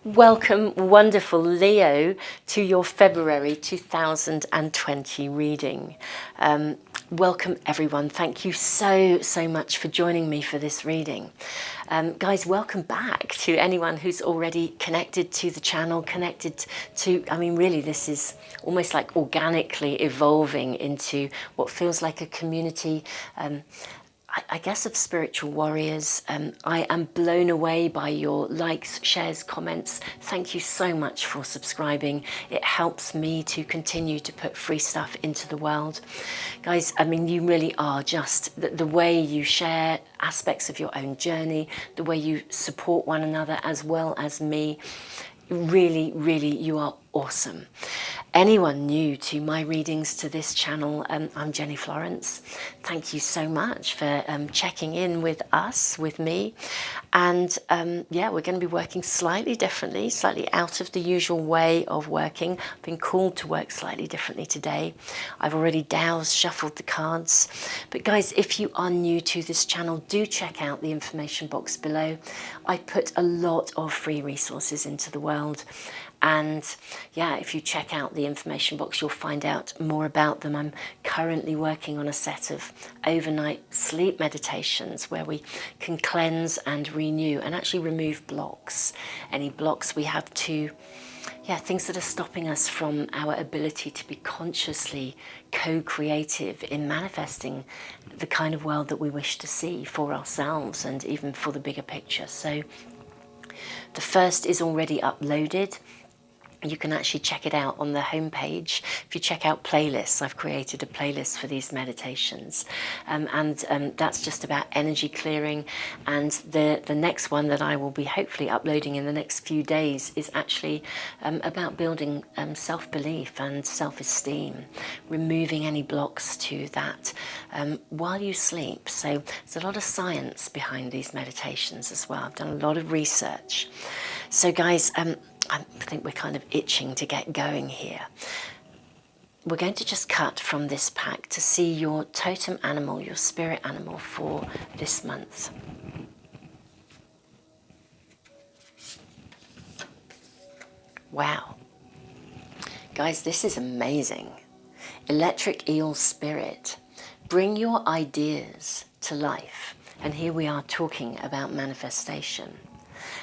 Welcome, wonderful Leo, to your February 2020 reading. Welcome everyone. Thank you so much for joining me for this reading. Guys, welcome back to anyone who's already connected to the channel, connected to, I mean, really, this is almost like organically evolving into what feels like a community, I guess, of spiritual warriors. I am blown away by your likes, shares, comments. Thank you so much for subscribing. It helps me to continue to put free stuff into the world. Guys, I mean, you really are just the way you share aspects of your own journey, the way you support one another as well as me. Really, you are awesome. Anyone new to my readings to this channel, I'm Jenny Florence. Thank you so much for checking in with us, with me. And yeah, we're going to be working slightly differently, slightly out of the usual way of working. I've been called to work slightly differently today. I've already dowsed, shuffled the cards. But guys, if you are new to this channel, do check out the information box below. I put a lot of free resources into the world. And yeah, if you check out the information box, you'll find out more about them. I'm currently working on a set of overnight sleep meditations where we can cleanse and renew and actually remove blocks. Any blocks we have to, things that are stopping us from our ability to be consciously co-creative in manifesting the kind of world that we wish to see for ourselves and even for the bigger picture. So the first is already uploaded. You can actually check it out on the homepage. If you check out playlists, I've created a playlist for these meditations. That's just about energy clearing. And the next one that I will be hopefully uploading in the next few days is actually about building self-belief and self-esteem, removing any blocks to that while you sleep. So there's a lot of science behind these meditations as well. I've done a lot of research. So guys, I think we're kind of itching to get going here. We're going to just cut from this pack to see your totem animal, your spirit animal for this month. Wow. Guys, this is amazing. Electric eel spirit. Bring your ideas to life. And here we are talking about manifestation.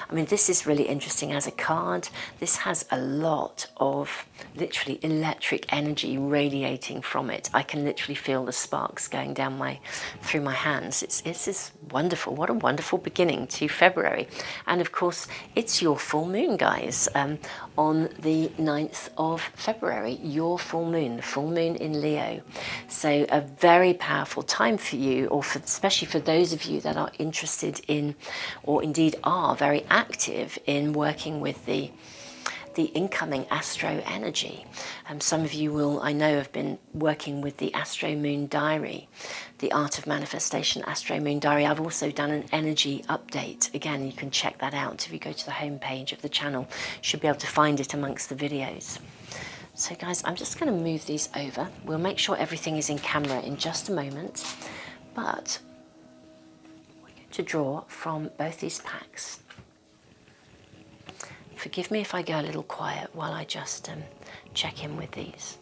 I mean, this is really interesting as a card. This has a lot of literally electric energy radiating from it. I can literally feel the sparks going down through my hands. It's this wonderful. What a wonderful beginning to February. And of course, it's your full moon, guys, on the 9th of February, your full moon, the full moon in Leo. So a very powerful time for you, or especially for those of you that are interested in, or indeed are very active in working with the incoming astro energy. Some of you will, I know, have been working with the Astro-Moon diary, the Art of Manifestation Astro-Moon diary. I've also done an energy update. Again, you can check that out if you go to the home page of the channel. You should be able to find it amongst the videos. So guys, I'm just going to move these over. We'll make sure everything is in camera in just a moment, but we're going to draw from both these packs. Forgive me if I go a little quiet while I just check in with these.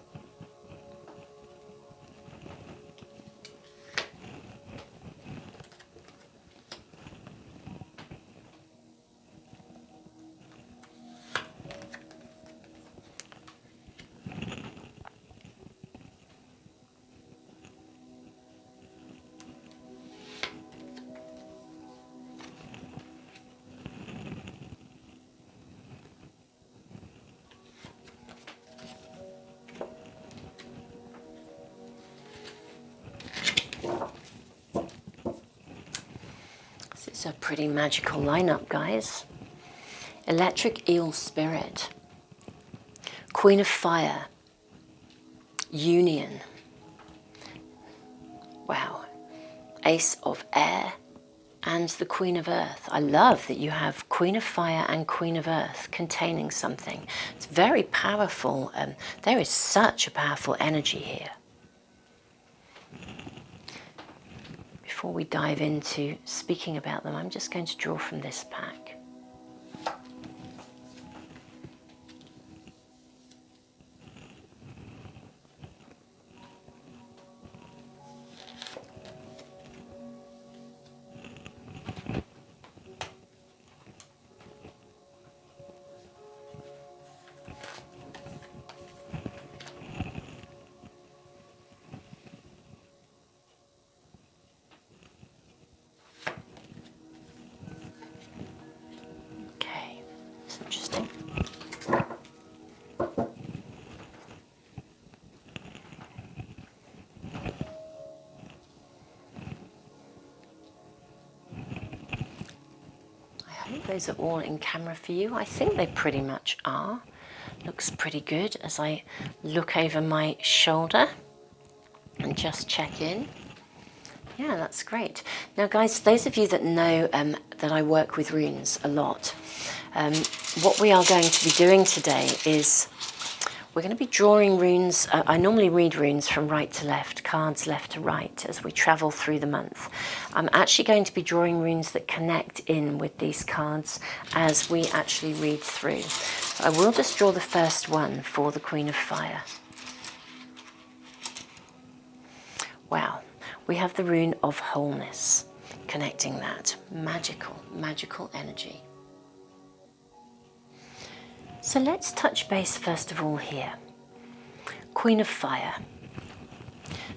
It's a pretty magical lineup, guys. Electric eel spirit, Queen of Fire, Union, wow, Ace of Air, and the Queen of Earth. I love that you have Queen of Fire and Queen of Earth containing something. It's very powerful. There is such a powerful energy here. Before we dive into speaking about them, I'm just going to draw from this pack. those are all in camera for you. I think they pretty much are. Looks pretty good as I look over my shoulder and just check in. Yeah, that's great. Now guys, those of you that know that I work with runes a lot, what we are going to be doing today is we're going to be drawing runes. I normally read runes from right to left, cards left to right as we travel through the month. I'm actually going to be drawing runes that connect in with these cards as we actually read through. I will just draw the first one for the Queen of Fire. Wow. We have the rune of wholeness, connecting that. Magical energy. So let's touch base first of all here. Queen of Fire.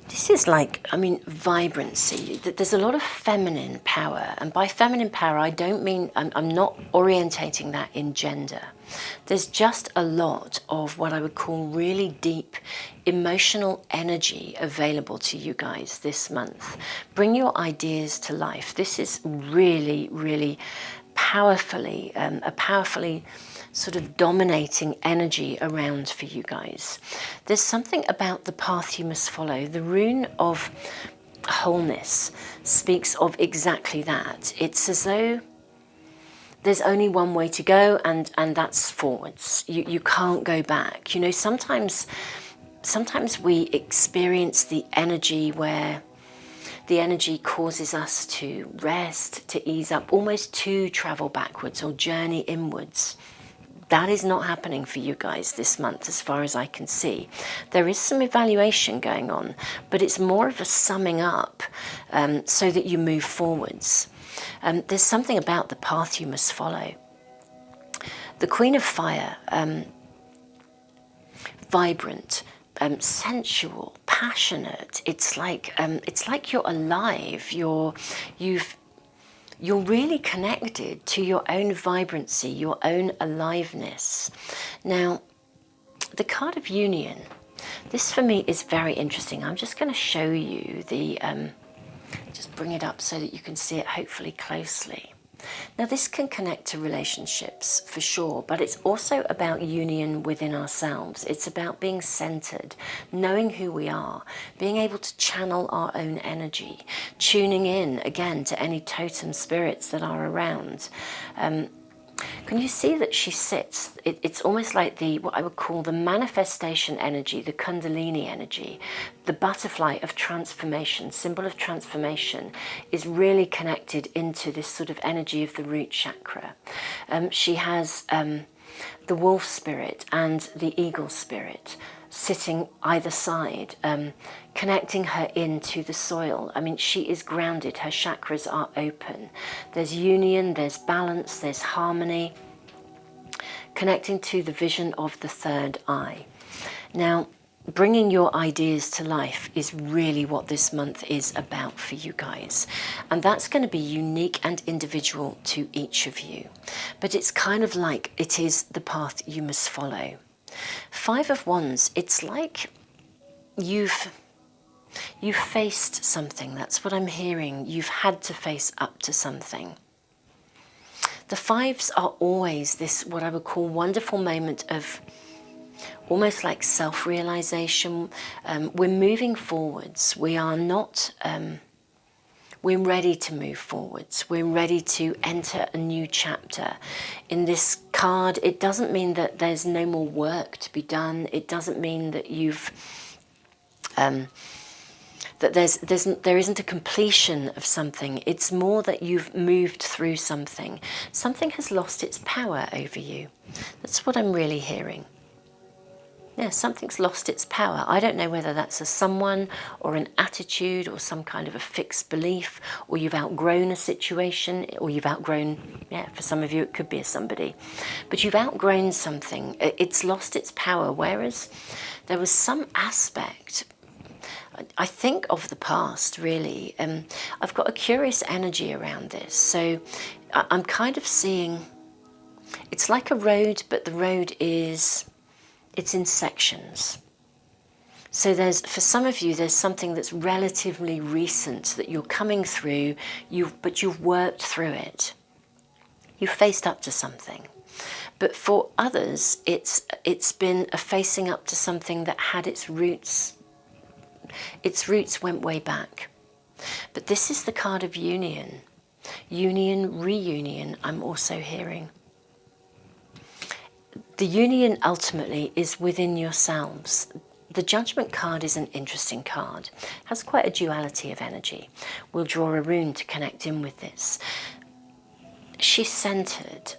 This is like, I mean, vibrancy. There's a lot of feminine power. And by feminine power, I don't mean, I'm not orientating that in gender. There's just a lot of what I would call really deep emotional energy available to you guys this month. Bring your ideas to life. This is really, really powerfully, a powerfully sort of dominating energy around for you guys. There's something about the path you must follow. The rune of wholeness speaks of exactly that. It's as though there's only one way to go, and that's forwards. You can't go back. You know, sometimes we experience the energy where the energy causes us to rest, to ease up, almost to travel backwards or journey inwards. That is not happening for you guys this month as far as I can see. There is some evaluation going on, but it's more of a summing up so that you move forwards. There's something about the path you must follow. The Queen of Fire, vibrant, sensual, passionate. It's like you're alive. You're really connected to your own vibrancy, your own aliveness. Now, the card of union, this for me is very interesting. I'm just going to show you the, just bring it up so that you can see it hopefully closely. Now, this can connect to relationships for sure, but it's also about union within ourselves. It's about being centered, knowing who we are, being able to channel our own energy, tuning in again to any totem spirits that are around. Can you see that she sits? It's almost like what I would call the manifestation energy, the Kundalini energy, the butterfly of transformation, symbol of transformation, is really connected into this sort of energy of the root chakra. She has the wolf spirit and the eagle spirit sitting either side, connecting her into the soil. I mean, she is grounded, her chakras are open. There's union, there's balance, there's harmony, connecting to the vision of the third eye. Now, bringing your ideas to life is really what this month is about for you guys. And that's going to be unique and individual to each of you. But it's kind of like it is the path you must follow. Five of Wands, it's like you've faced something. That's what I'm hearing. You've had to face up to something. The fives are always this, what I would call, wonderful moment of almost like self-realization. We're moving forwards. We are not, we're ready to move forwards. We're ready to enter a new chapter. In this card, it doesn't mean that there's no more work to be done. It doesn't mean that you've, that there isn't a completion of something. It's more that you've moved through something. Something has lost its power over you. That's what I'm really hearing. Yeah, something's lost its power. I don't know whether that's a someone or an attitude or some kind of a fixed belief, or you've outgrown a situation, or you've outgrown, yeah, for some of you it could be a somebody. But you've outgrown something. It's lost its power, whereas there was some aspect, I think, of the past, really. I've got a curious energy around this. So I'm kind of seeing, it's like a road, but the road is, it's in sections. So there's, for some of you, there's something that's relatively recent that you're coming through, but you've worked through it. You faced up to something. But for others, it's been a facing up to something that had its roots went way back. But this is the card of union. Union, reunion, I'm also hearing. The union ultimately is within yourselves. The Judgment card is an interesting card. It has quite a duality of energy. We'll draw a rune to connect in with this. She's centered.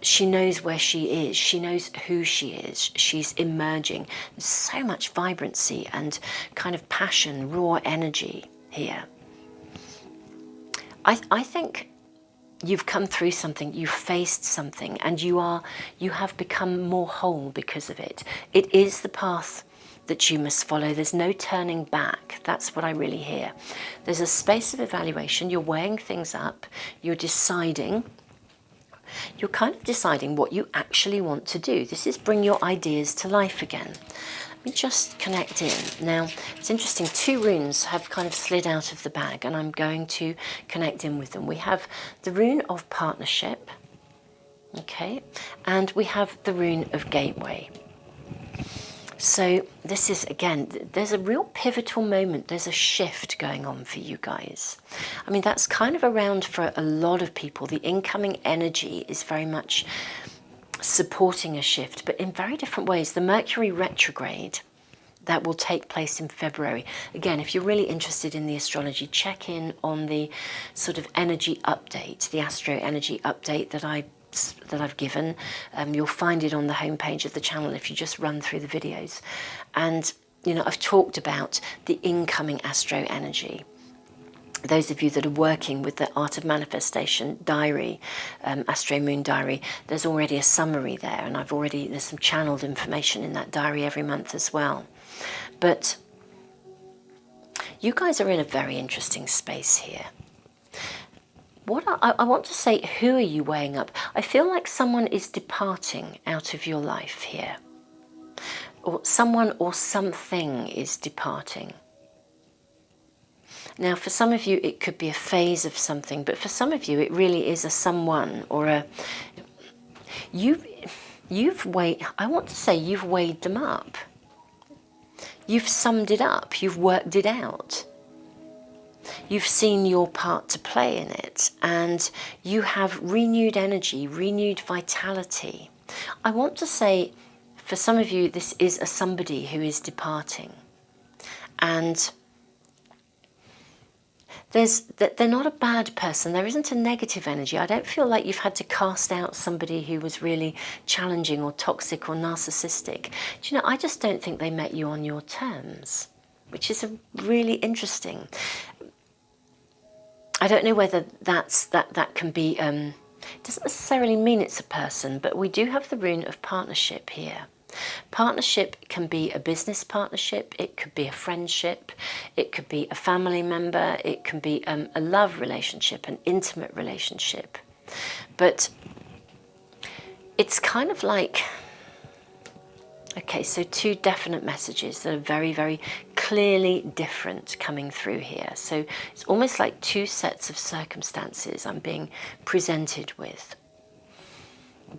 She knows where she is. She knows who she is. She's emerging. There's so much vibrancy and kind of passion, raw energy here. I think you've come through something, you've faced something, and you have become more whole because of it. It is the path that you must follow. There's no turning back. That's what I really hear. There's a space of evaluation. You're weighing things up. You're deciding. You're kind of deciding what you actually want to do. This is bring your ideas to life again. Let me just connect in. Now, it's interesting, 2 runes have kind of slid out of the bag, and I'm going to connect in with them. We have the rune of partnership, okay, and we have the rune of gateway. So this is, again, there's a real pivotal moment. There's a shift going on for you guys. I mean, that's kind of around for a lot of people. The incoming energy is very much supporting a shift, but in very different ways. The Mercury retrograde, that will take place in February. Again, if you're really interested in the astrology, check in on the sort of energy update, the astro energy update that I've given. You'll find it on the homepage of the channel if you just run through the videos. And, you know, I've talked about the incoming astro energy. Those of you that are working with the Art of Manifestation diary, Astro-Moon diary, there's already a summary there, and there's some channeled information in that diary every month as well. But you guys are in a very interesting space here. What I want to say, who are you weighing up? I feel like someone is departing out of your life here. Or someone or something is departing. Now, for some of you, it could be a phase of something, but for some of you, it really is a someone or a... I want to say you've weighed them up. You've summed it up. You've worked it out. You've seen your part to play in it, and you have renewed energy, renewed vitality. I want to say, for some of you, this is a somebody who is departing. And they're not a bad person. There isn't a negative energy. I don't feel like you've had to cast out somebody who was really challenging or toxic or narcissistic. Do you know, I just don't think they met you on your terms, which is really interesting. I don't know whether that can be, it doesn't necessarily mean it's a person, but we do have the rune of partnership here. Partnership can be a business partnership, it could be a friendship, it could be a family member, it can be a love relationship, an intimate relationship. But it's kind of like, okay, so 2 definite messages that are very, very clearly different coming through here. So it's almost like 2 sets of circumstances I'm being presented with.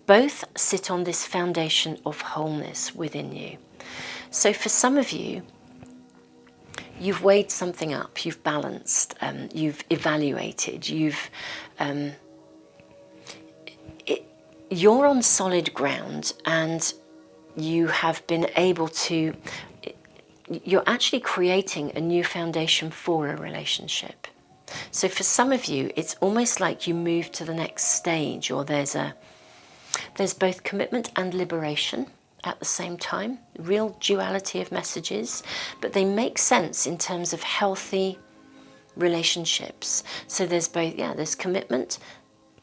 Both sit on this foundation of wholeness within you. So for some of you, you've weighed something up, you've balanced, you've evaluated, you're on solid ground, and you have been able to, you're actually creating a new foundation for a relationship. So for some of you, it's almost like you move to the next stage, or there's both commitment and liberation at the same time, real duality of messages, but they make sense in terms of healthy relationships. So there's both, there's commitment,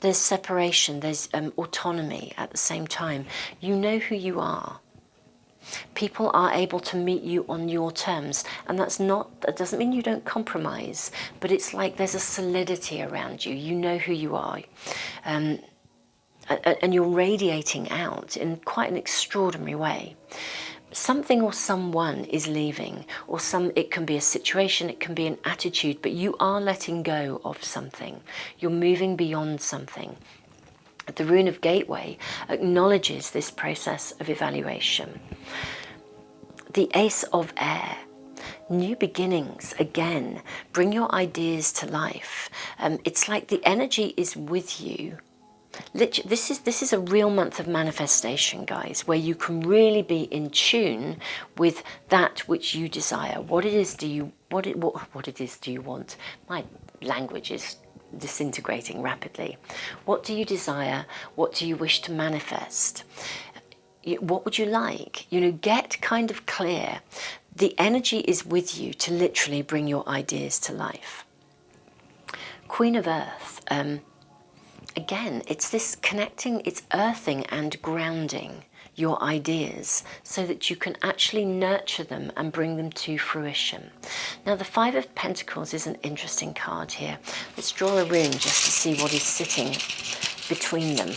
there's separation, there's autonomy at the same time. You know who you are. People are able to meet you on your terms, and that doesn't mean you don't compromise, but it's like there's a solidity around you. You know who you are. And you're radiating out in quite an extraordinary way. Something or someone is leaving, or it can be a situation, it can be an attitude, but you are letting go of something. You're moving beyond something. The Rune of Gateway acknowledges this process of evaluation. The Ace of Air, new beginnings, again, bring your ideas to life. It's like the energy is with you. Literally, this is a real month of manifestation, guys, where you can really be in tune with that which you desire. What it is do you want? My language is disintegrating rapidly. What do you desire? What do you wish to manifest? What would you like? Get kind of clear. The energy is with you to literally bring your ideas to life. Queen of Earth, again, it's this connecting, it's earthing and grounding your ideas so that you can actually nurture them and bring them to fruition. Now, the Five of Pentacles is an interesting card here. Let's draw a rune just to see what is sitting between them.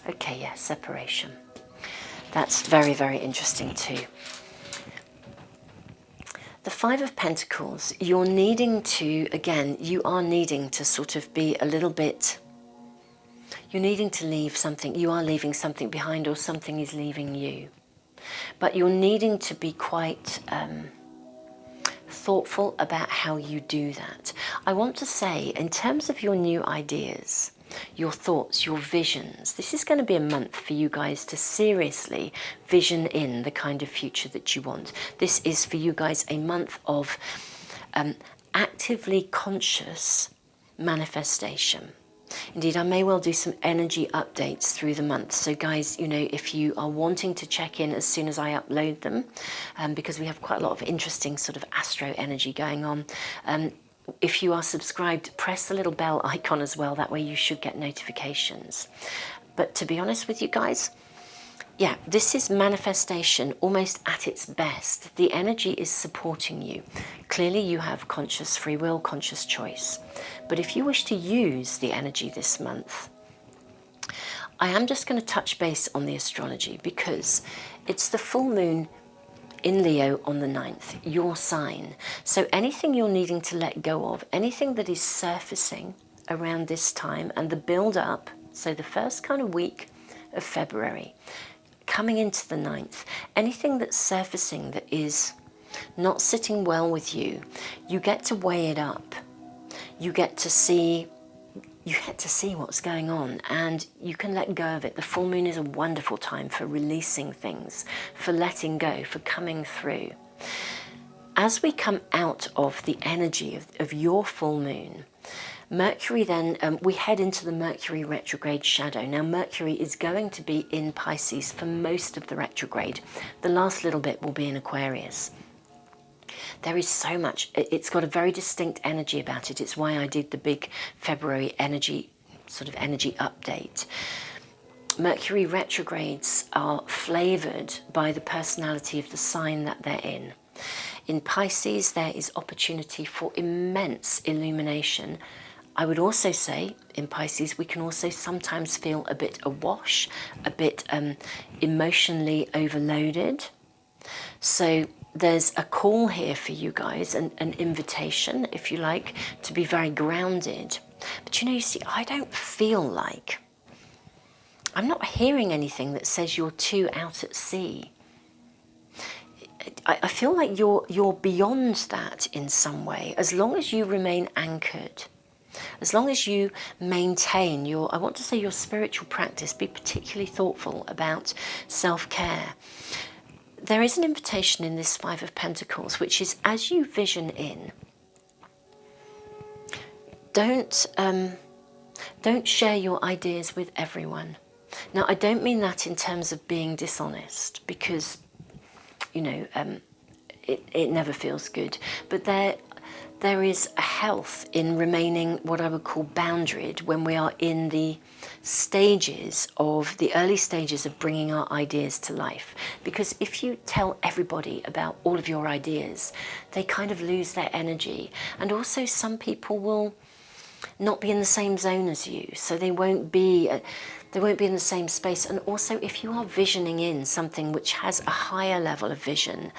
Okay, yeah, separation. That's very, very interesting too. The Five of Pentacles, you're needing to, again, you are needing to sort of be a little bit, you're needing to leave something, you are leaving something behind, or something is leaving you. But you're needing to be quite thoughtful about how you do that. I want to say, in terms of your new ideas, your thoughts, your visions, this is going to be a month for you guys to seriously vision in the kind of future that you want. This is for you guys a month of actively conscious manifestation. Indeed, I may well do some energy updates through the month. So guys, if you are wanting to check in as soon as I upload them, because we have quite a lot of interesting sort of astro energy going on, if you are subscribed, press the little bell icon as well. That way you should get notifications. But to be honest with you guys, yeah, this is manifestation almost at its best. The energy is supporting you. Clearly you have conscious free will, conscious choice. But if you wish to use the energy this month, I am just going to touch base on the astrology, because it's the full moon in Leo on the 9th, your sign. So anything you're needing to let go of, anything that is surfacing around this time and the build up, so the first kind of week of February, coming into the 9th, anything that's surfacing that is not sitting well with you, you get to weigh it up. You get to see what's going on, and you can let go of it. The full moon is a wonderful time for releasing things, for letting go, for coming through. As we come out of the energy of your full moon, Mercury then, we head into the Mercury retrograde shadow. Now, Mercury is going to be in Pisces for most of the retrograde. The last little bit will be in Aquarius. There is so much, it's got a very distinct energy about it. It's why I did the big February energy update. Mercury retrogrades are flavoured by the personality of the sign that they're in. In Pisces, there is opportunity for immense illumination. I would also say, in Pisces, we can also sometimes feel a bit awash, a bit emotionally overloaded. So there's a call here for you guys, an invitation, if you like, to be very grounded. But you see, I don't feel like, I'm not hearing anything that says you're too out at sea. I feel like you're beyond that in some way, as long as you remain anchored. As long as you maintain your, I want to say your spiritual practice, be particularly thoughtful about self-care. There is an invitation in this Five of Pentacles, which is, as you vision in, don't share your ideas with everyone. Now, I don't mean that in terms of being dishonest, because, it never feels good. But there is a health in remaining what I would call boundaried when we are in the early stages of bringing our ideas to life. Because if you tell everybody about all of your ideas, they kind of lose their energy. And also some people will not be in the same zone as you, so they won't be They won't be in the same space. And also, if you are visioning in something which has a higher level of vision,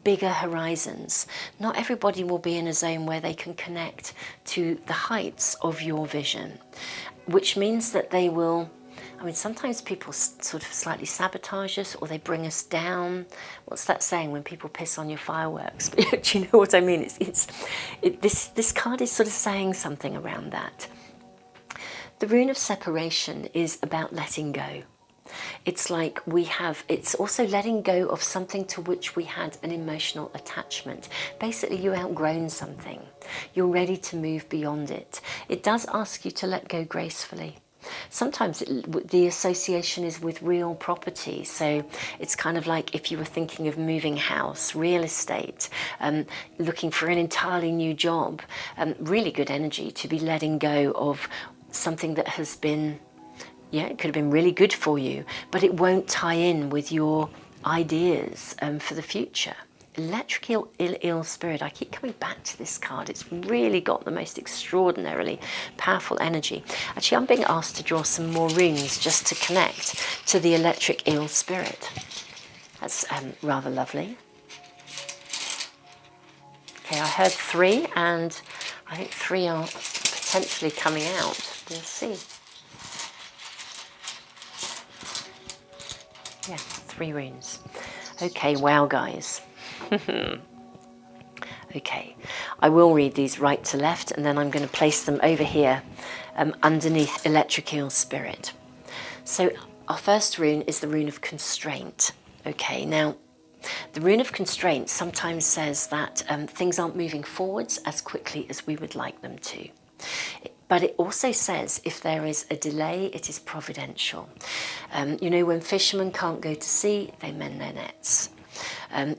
bigger horizons, not everybody will be in a zone where they can connect to the heights of your vision, which means that they will, I mean, sometimes people sort of slightly sabotage us, or they bring us down. What's that saying, when people piss on your fireworks? Do you know what I mean? This card is sort of saying something around that. The rune of separation is about letting go. It's like it's also letting go of something to which we had an emotional attachment. Basically, you've outgrown something. You're ready to move beyond it. It does ask you to let go gracefully. Sometimes the association is with real property. So it's kind of like if you were thinking of moving house, real estate, looking for an entirely new job, really good energy to be letting go of something that has been, it could have been really good for you, but it won't tie in with your ideas for the future. Electrical ill spirit. I keep coming back to this card. It's really got the most extraordinarily powerful energy. Actually, I'm being asked to draw some more runes just to connect to the electric ill spirit. That's rather lovely. Okay, I heard 3, and I think 3 are potentially coming out. We'll see. Yeah, 3 runes. Okay, wow, guys. Okay, I will read these right to left, and then I'm going to place them over here underneath electric eel spirit. So our first rune is the rune of constraint. Okay, now the rune of constraint sometimes says that things aren't moving forwards as quickly as we would like them to. But it also says if there is a delay, it is providential. You know, when fishermen can't go to sea, they mend their nets.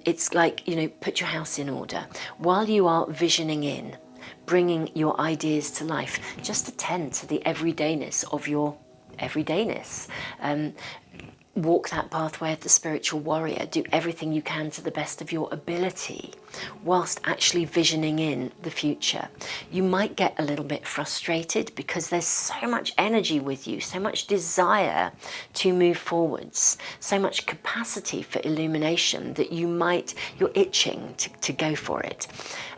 It's like, put your house in order. While you are visioning in, bringing your ideas to life, just attend to the everydayness of your everydayness. Walk that pathway of the spiritual warrior. Do everything you can to the best of your ability whilst actually visioning in the future. You might get a little bit frustrated because there's so much energy with you, so much desire to move forwards, so much capacity for illumination that you're itching to go for it.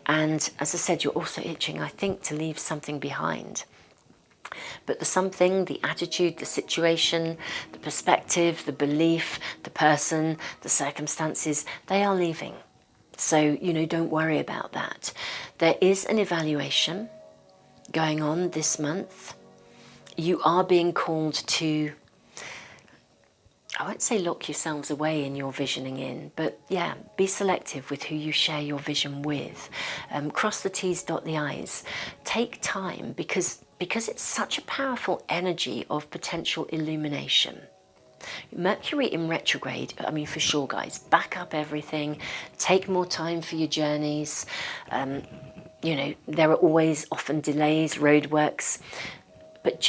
And as I said, you're also itching, I think, to leave something behind. But the something, the attitude, the situation, the perspective, the belief, the person, the circumstances, they are leaving. So, don't worry about that. There is an evaluation going on this month. You are being called to, I won't say lock yourselves away in your visioning in, but yeah, be selective with who you share your vision with. Cross the T's, dot the I's. Take time because it's such a powerful energy of potential illumination. Mercury in retrograde, I mean, for sure, guys, back up everything, take more time for your journeys. There are always often delays, roadworks, but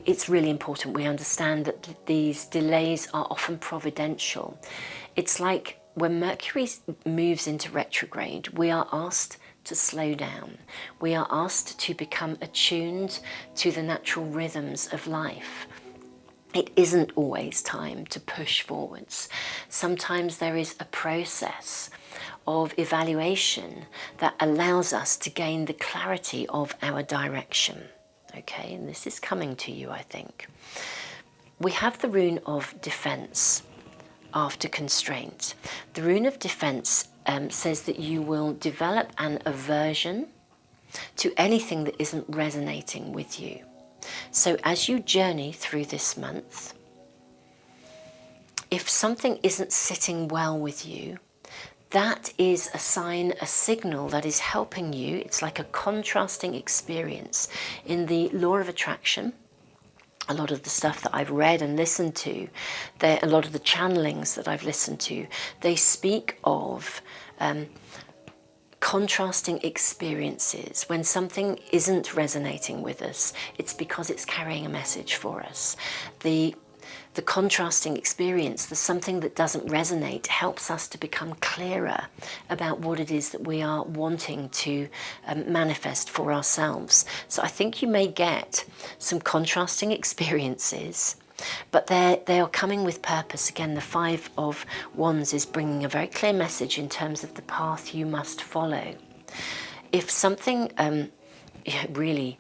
it's really important we understand that these delays are often providential. It's like when Mercury moves into retrograde, we are asked to slow down. We are asked to become attuned to the natural rhythms of life. It isn't always time to push forwards. Sometimes there is a process of evaluation that allows us to gain the clarity of our direction. Okay, and this is coming to you, I think. We have the rune of defense after constraint. The rune of defense says that you will develop an aversion to anything that isn't resonating with you. So as you journey through this month, if something isn't sitting well with you, that is a sign, a signal that is helping you. It's like a contrasting experience. In the law of attraction, a lot of the stuff that I've read and listened to, a lot of the channelings that I've listened to, they speak of contrasting experiences. When something isn't resonating with us, it's because it's carrying a message for us. The the contrasting experience, the something that doesn't resonate, helps us to become clearer about what it is that we are wanting to manifest for ourselves. So I think you may get some contrasting experiences, but they are coming with purpose. Again, the Five of Wands is bringing a very clear message in terms of the path you must follow. If something really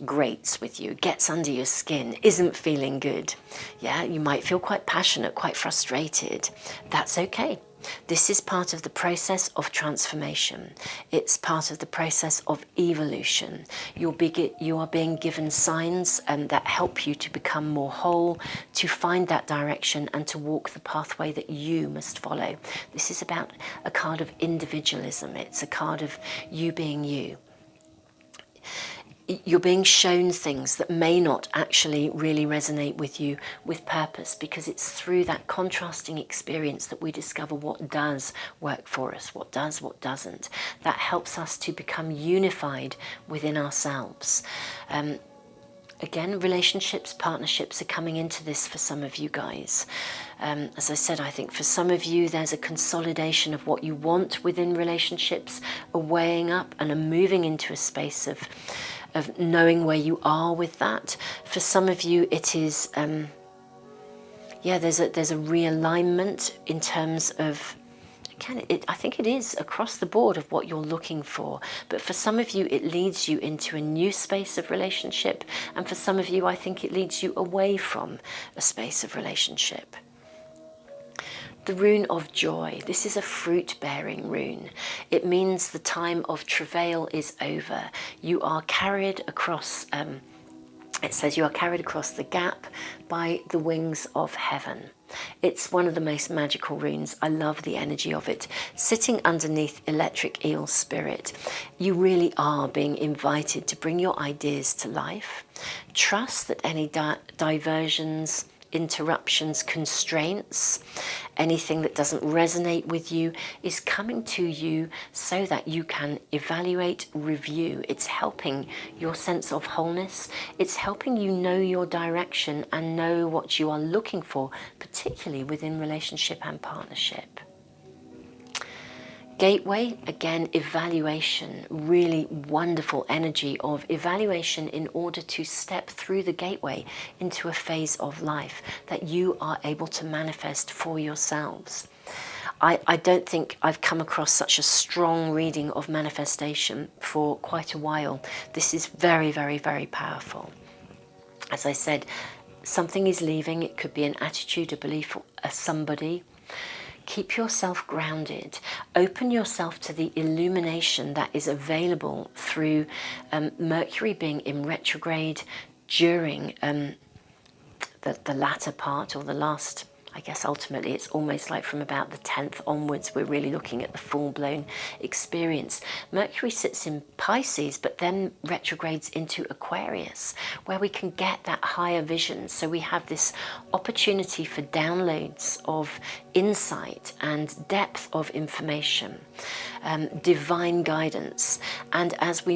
grates with you, gets under your skin, isn't feeling good, yeah, you might feel quite passionate, quite frustrated. That's okay. This is part of the process of transformation. It's part of the process of evolution. You are being given signs that help you to become more whole, to find that direction and to walk the pathway that you must follow. This is about a card of individualism. It's a card of you being you. You're being shown things that may not actually really resonate with you with purpose, because it's through that contrasting experience that we discover what does work for us, what does, what doesn't. That helps us to become unified within ourselves. Again, relationships, partnerships are coming into this for some of you guys. As I said, I think for some of you, there's a consolidation of what you want within relationships, a weighing up and a moving into a space of knowing where you are with that. For some of you, it is, there's a realignment in terms of, I think it is across the board of what you're looking for. But for some of you, it leads you into a new space of relationship. And for some of you, I think it leads you away from a space of relationship. The rune of joy. This is a fruit-bearing rune. It means the time of travail is over. You are carried across, it says you are carried across the gap by the wings of heaven. It's one of the most magical runes. I love the energy of it. Sitting underneath electric eel spirit, you really are being invited to bring your ideas to life. Trust that any diversions, interruptions, constraints, anything that doesn't resonate with you is coming to you so that you can evaluate, review. It's helping your sense of wholeness. It's helping you know your direction and know what you are looking for, particularly within relationship and partnership. Gateway, again, evaluation, really wonderful energy of evaluation in order to step through the gateway into a phase of life that you are able to manifest for yourselves. I don't think I've come across such a strong reading of manifestation for quite a while. This is very, very, very powerful. As I said, something is leaving. It could be an attitude, a belief, a somebody. Keep yourself grounded. Open yourself to the illumination that is available through Mercury being in retrograde during the latter part, or the last, I guess ultimately it's almost like from about the 10th onwards, we're really looking at the full-blown experience. Mercury sits in Pisces, but then retrogrades into Aquarius, where we can get that higher vision. So we have this opportunity for downloads of insight and depth of information, divine guidance. And as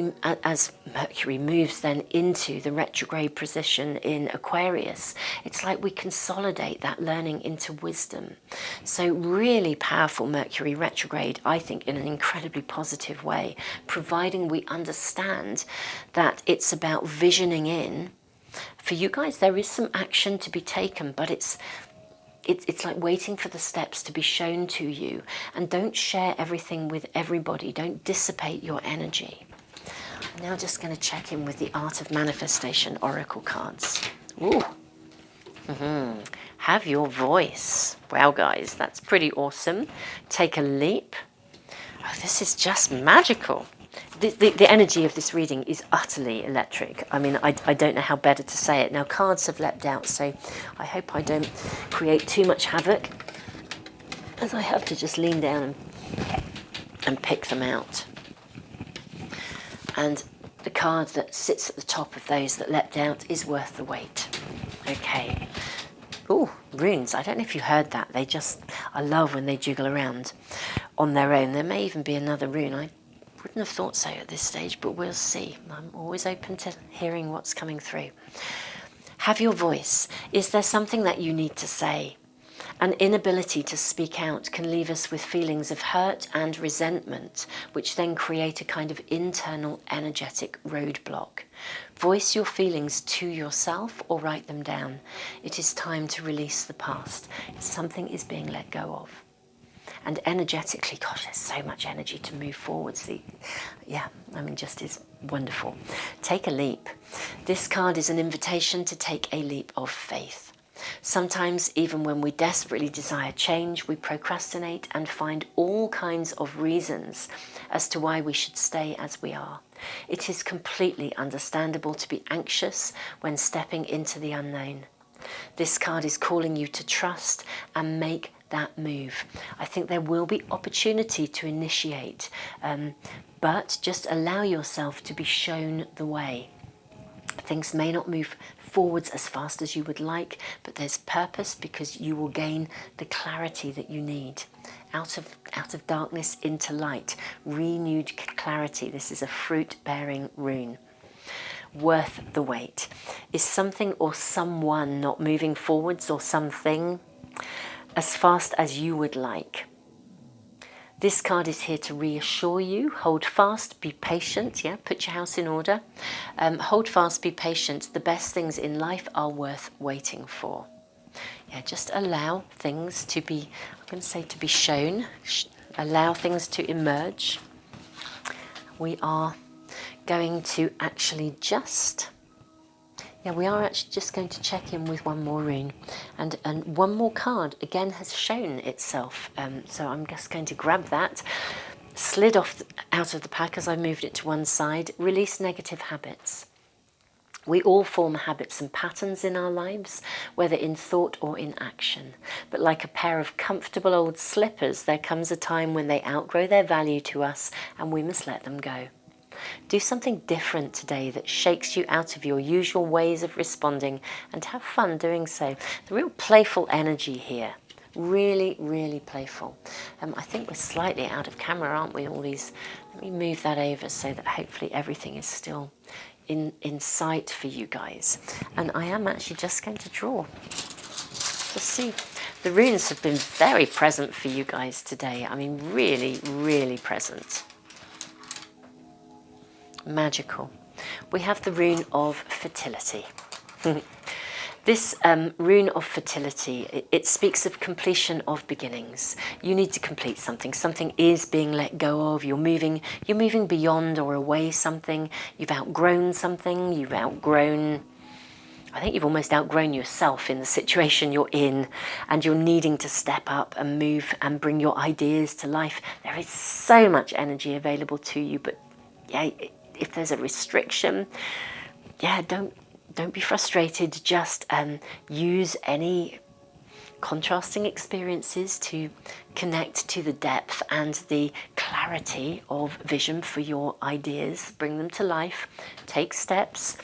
Mercury moves then into the retrograde position in Aquarius, it's like we consolidate that learning into wisdom. So really powerful Mercury retrograde, I think, in an incredibly positive way, providing we understand that it's about visioning in. For you guys, there is some action to be taken, but it's like waiting for the steps to be shown to you. And don't share everything with everybody. Don't dissipate your energy. I'm now just going to check in with the Art of Manifestation Oracle cards. Ooh. Have your voice. Wow, guys, that's pretty awesome. Take a leap. Oh, this is just magical. The energy of this reading is utterly electric. I mean, I don't know how better to say it. Now, cards have leapt out, so I hope I don't create too much havoc, as I have to just lean down and pick them out. And the card that sits at the top of those that leapt out is worth the wait. Okay. Ooh, runes. I don't know if you heard that. I love when they jiggle around on their own. There may even be another rune. I wouldn't have thought so at this stage, but we'll see. I'm always open to hearing what's coming through. Have your voice. Is there something that you need to say? An inability to speak out can leave us with feelings of hurt and resentment, which then create a kind of internal energetic roadblock. Voice your feelings to yourself or write them down. It is time to release the past. Something is being let go of. And energetically, gosh, there's so much energy to move forwards. Just is wonderful. Take a leap. This card is an invitation to take a leap of faith. Sometimes, even when we desperately desire change, we procrastinate and find all kinds of reasons as to why we should stay as we are. It is completely understandable to be anxious when stepping into the unknown. This card is calling you to trust and make that move. I think there will be opportunity to initiate, but just allow yourself to be shown the way. Things may not move forwards as fast as you would like, but there's purpose because you will gain the clarity that you need. Out of darkness into light, renewed clarity. This is a fruit-bearing rune. Worth the wait. Is something or someone not moving forwards, or something as fast as you would like? This card is here to reassure you. Hold fast, be patient. Yeah, put your house in order. Hold fast, be patient. The best things in life are worth waiting for. Yeah, just allow things to be, I'm going to say to be shown. Allow things to emerge. We are going to actually just... we are actually just going to check in with one more rune, and one more card again has shown itself, so I'm just going to grab that. Slid out of the pack as I moved it to one side. Release negative habits. We all form habits and patterns in our lives, whether in thought or in action, but like a pair of comfortable old slippers, there comes a time when they outgrow their value to us and we must let them go. Do something different today that shakes you out of your usual ways of responding, and have fun doing so. The real playful energy here. Really, really playful. I think we're slightly out of camera, aren't we? All these. Let me move that over so that hopefully everything is still in sight for you guys. And I am actually just going to draw. Let's see. The runes have been very present for you guys today. I mean, really, really present. Magical. We have the rune of fertility. This rune of fertility, it speaks of completion of beginnings. You need to complete something. Something is being let go of. You're moving beyond or away something. You've outgrown something. You've outgrown... I think you've almost outgrown yourself in the situation you're in, and you're needing to step up and move and bring your ideas to life. There is so much energy available to you, but yeah, if there's a restriction, don't be frustrated. Just use any contrasting experiences to connect to the depth and the clarity of vision for your ideas. Bring them to life. Take steps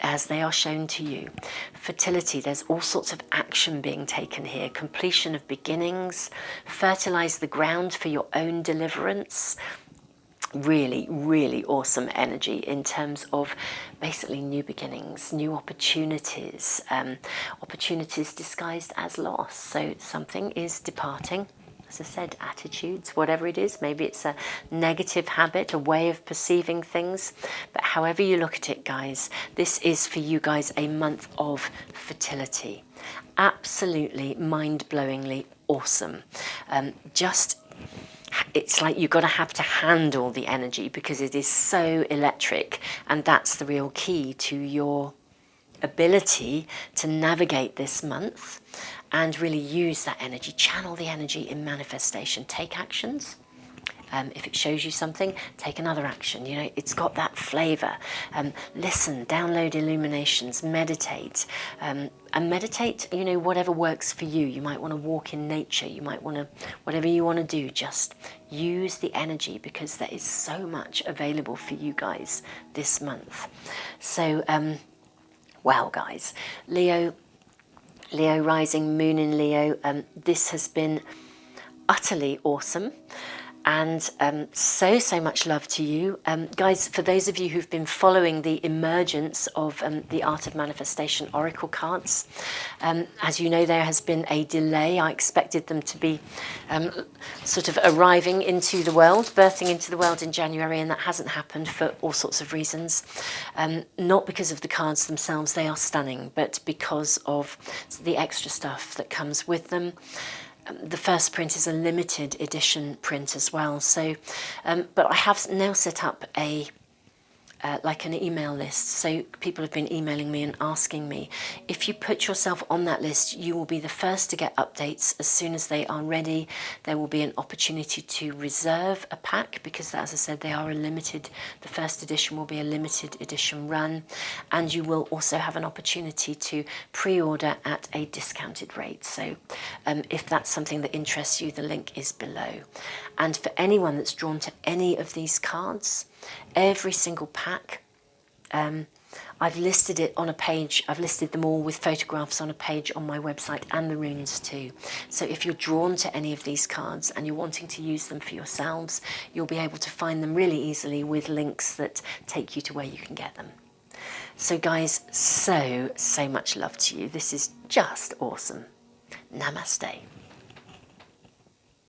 as they are shown to you. Fertility, there's all sorts of action being taken here. Completion of beginnings. Fertilize the ground for your own deliverance. Really, really awesome energy in terms of basically new beginnings, new opportunities, opportunities disguised as loss. So something is departing. As I said, attitudes, whatever it is. Maybe it's a negative habit, a way of perceiving things. But however you look at it, guys, this is for you guys a month of fertility. Absolutely mind-blowingly awesome. It's like you've got to have to handle the energy because it is so electric, and that's the real key to your ability to navigate this month and really use that energy, channel the energy in manifestation. Take actions. If it shows you something, take another action. You know, it's got that flavour. Listen, download illuminations, meditate. And meditate, you know, whatever works for you. You might want to walk in nature. You might want to, whatever you want to do, just use the energy because there is so much available for you guys this month. So, wow, guys. Leo rising, moon in Leo. This has been utterly awesome. And so much love to you. Guys, for those of you who've been following the emergence of the Art of Manifestation Oracle cards, as you know, there has been a delay. I expected them to be sort of arriving into the world, birthing into the world in January, and that hasn't happened for all sorts of reasons. Not because of the cards themselves, they are stunning, but because of the extra stuff that comes with them. The first print is a limited edition print as well. So, but I have now set up a like an email list. So people have been emailing me and asking me, if you put yourself on that list, you will be the first to get updates as soon as they are ready. There will be an opportunity to reserve a pack because, as I said, they are a limited, the first edition will be a limited edition run, and you will also have an opportunity to pre-order at a discounted rate. So if that's something that interests you, the link is below. And for anyone that's drawn to any of these cards, every single pack, I've listed it on a page. I've listed them all with photographs on a page on my website, and the runes too. So if you're drawn to any of these cards and you're wanting to use them for yourselves, you'll be able to find them really easily with links that take you to where you can get them. So guys, so much love to you. This is just awesome. Namaste.